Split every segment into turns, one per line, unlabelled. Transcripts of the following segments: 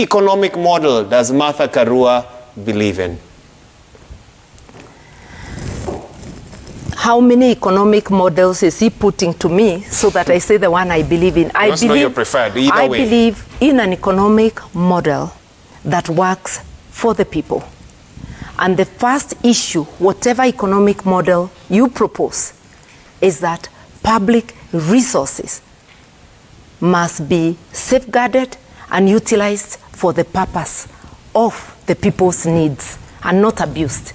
economic model does Martha Karua believe in?
How many economic models is he putting to me so that I say the one I believe in? I
know your preferred, either
I
way.
believe in an economic model that works for the people. And the first issue, whatever economic model you propose, is that public resources must be safeguarded and utilized for the purpose of the people's needs and not abused.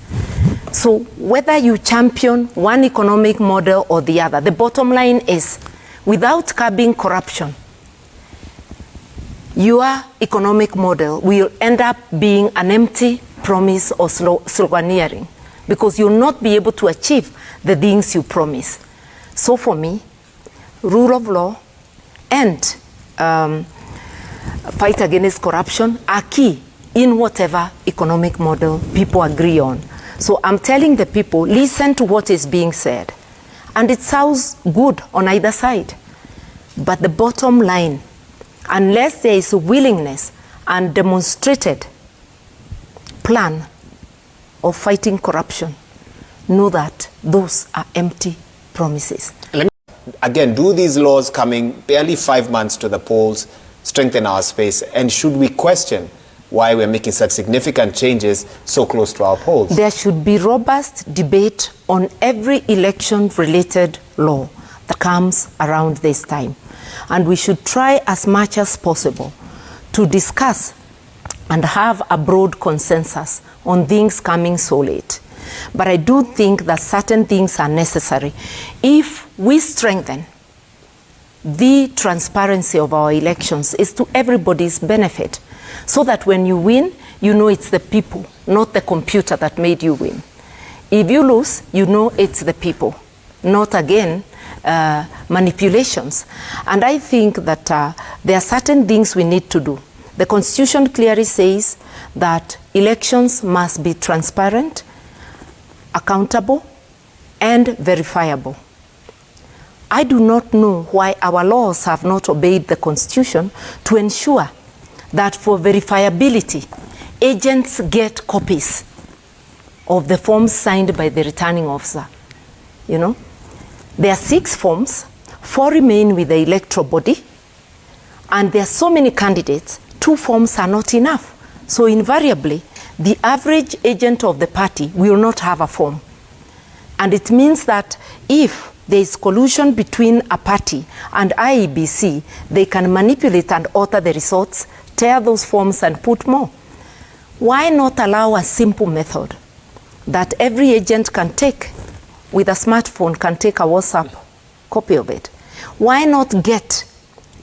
So whether you champion one economic model or the other, the bottom line is, without curbing corruption, your economic model will end up being an empty promise or sloganeering, because you'll not be able to achieve the things you promise. So for me, rule of law and fight against corruption are key in whatever economic model people agree on. So I'm telling the people, listen to what is being said. And it sounds good on either side. But the bottom line, unless there is a willingness and demonstrated plan of fighting corruption, know that those are empty promises.
Again, do these laws coming barely 5 months to the polls strengthen our space? And should we question why we're making such significant changes so close to our polls?
There should be robust debate on every election-related law that comes around this time. And we should try as much as possible to discuss and have a broad consensus on things coming so late. But I do think that certain things are necessary. If we strengthen the transparency of our elections, is to everybody's benefit, so that when you win, you know it's the people, not the computer that made you win. If you lose, you know it's the people, not again manipulations. And I think that there are certain things we need to do. The Constitution clearly says that elections must be transparent, accountable, and verifiable. I do not know why our laws have not obeyed the Constitution to ensure that for verifiability, agents get copies of the forms signed by the returning officer. You know, there are 6 forms, 4 remain with the electoral body, and there are so many candidates, 2 forms are not enough. So invariably, the average agent of the party will not have a form. And it means that if there is collusion between a party and IEBC, they can manipulate and alter the results, tear those forms and put more. Why not allow a simple method that every agent can take with a smartphone, can take a WhatsApp copy of it? Why not get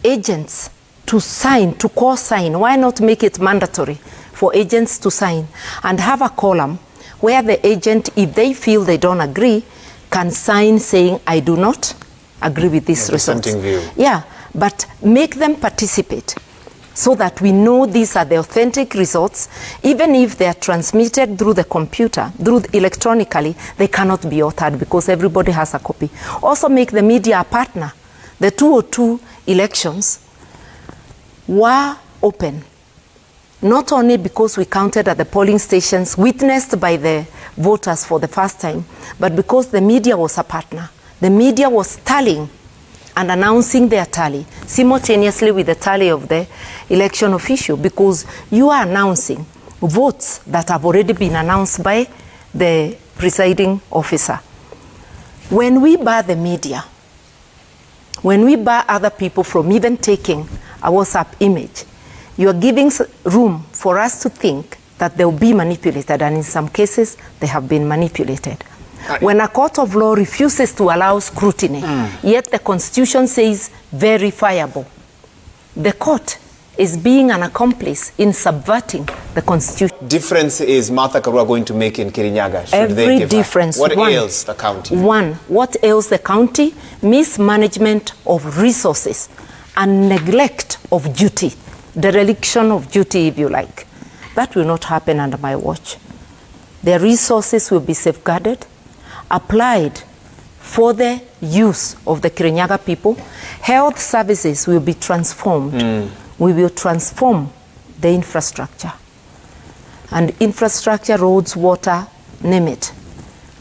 agents to sign, to co-sign? Why not make it mandatory for agents to sign and have a column where the agent, if they feel they don't agree, can sign saying, I do not agree with this result. Yeah, but make them participate so that we know these are the authentic results. Even if they are transmitted through the computer, electronically, they cannot be altered because everybody has a copy. Also make the media a partner. The 202 elections were open, not only because we counted at the polling stations witnessed by the voters for the first time, but because the media was a partner. The media was tallying and announcing their tally simultaneously with the tally of the election official, because you are announcing votes that have already been announced by the presiding officer. When we bar the media, when we bar other people from even taking a WhatsApp image, you are giving room for us to think that they will be manipulated, and in some cases, they have been manipulated. When a court of law refuses to allow scrutiny, yet the Constitution says verifiable, the court is being an accomplice in subverting the Constitution.
Difference is Martha Karua going to make in Kirinyaga?
Every difference.
What ails the county?
What ails the county? Mismanagement of resources and neglect of duty, dereliction of duty, if you like. That will not happen under my watch. The resources will be safeguarded, applied for the use of the Kirinyaga people. Health services will be transformed. We will transform the infrastructure. And infrastructure, roads, water, name it.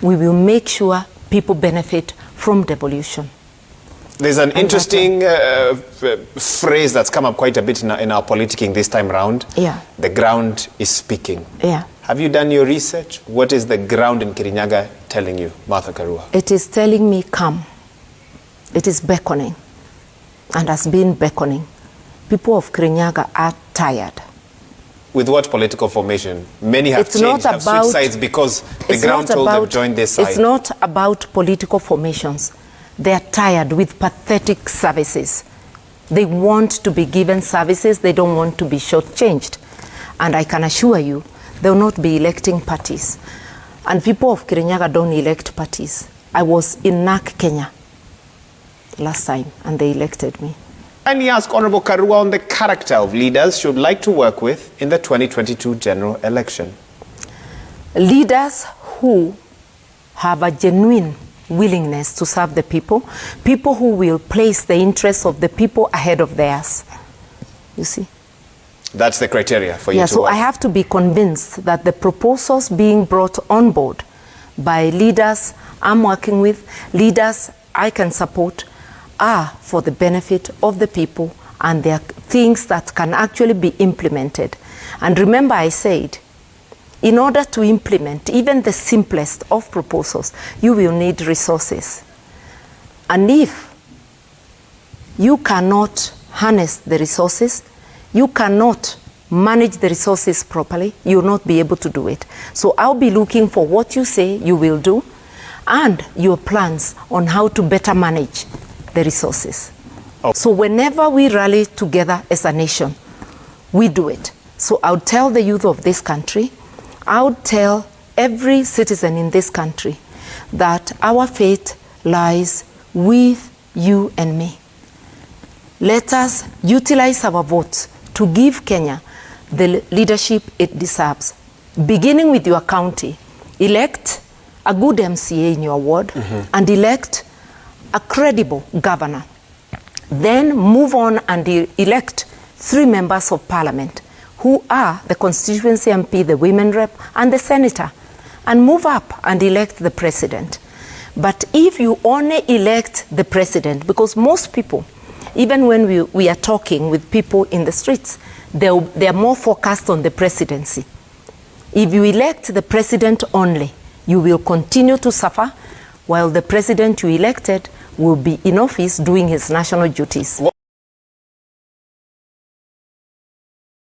We will make sure people benefit from devolution.
There's an interesting phrase that's come up quite a bit in our politicking this time round.
Yeah.
The ground is speaking.
Yeah.
Have you done your research? What is the ground in Kirinyaga telling you, Martha Karua?
It is telling me, come. It is beckoning, and has been beckoning. People of Kirinyaga are tired.
With what political formation? Many have changed, have switched sides because the ground told them join this side.
It's not about political formations. They are tired with pathetic services. They want to be given services. They don't want to be shortchanged. And I can assure you, they will not be electing parties. And people of Kirinyaga don't elect parties. I was in NAC, Kenya, last time, and they elected me.
And he asked Honorable Karua on the character of leaders she would like to work with in the 2022 general election.
Leaders who have a genuine willingness to serve the people, people who will place the interests of the people ahead of theirs. You see?
That's the criteria for you to
so
work.
I have to be convinced that the proposals being brought on board by leaders I'm working with, leaders I can support, are for the benefit of the people, and they are things that can actually be implemented. And remember, I said, in order to implement even the simplest of proposals, you will need resources. And if you cannot harness the resources, you cannot manage the resources properly, you will not be able to do it. So I'll be looking for what you say you will do and your plans on how to better manage the resources.
Oh.
So whenever we rally together as a nation, we do it. So I would tell the youth of this country, I would tell every citizen in this country that our fate lies with you and me. Let us utilize our votes to give Kenya the leadership it deserves. Beginning with your county, elect a good MCA in your ward, and elect a credible governor. Then move on and elect 3 members of parliament who are the constituency MP, the women rep, and the senator, and move up and elect the president. But if you only elect the president, because most people, even when we are talking with people in the streets, they are more focused on the presidency. If you elect the president only, you will continue to suffer while the president you elected will be in office doing his national duties.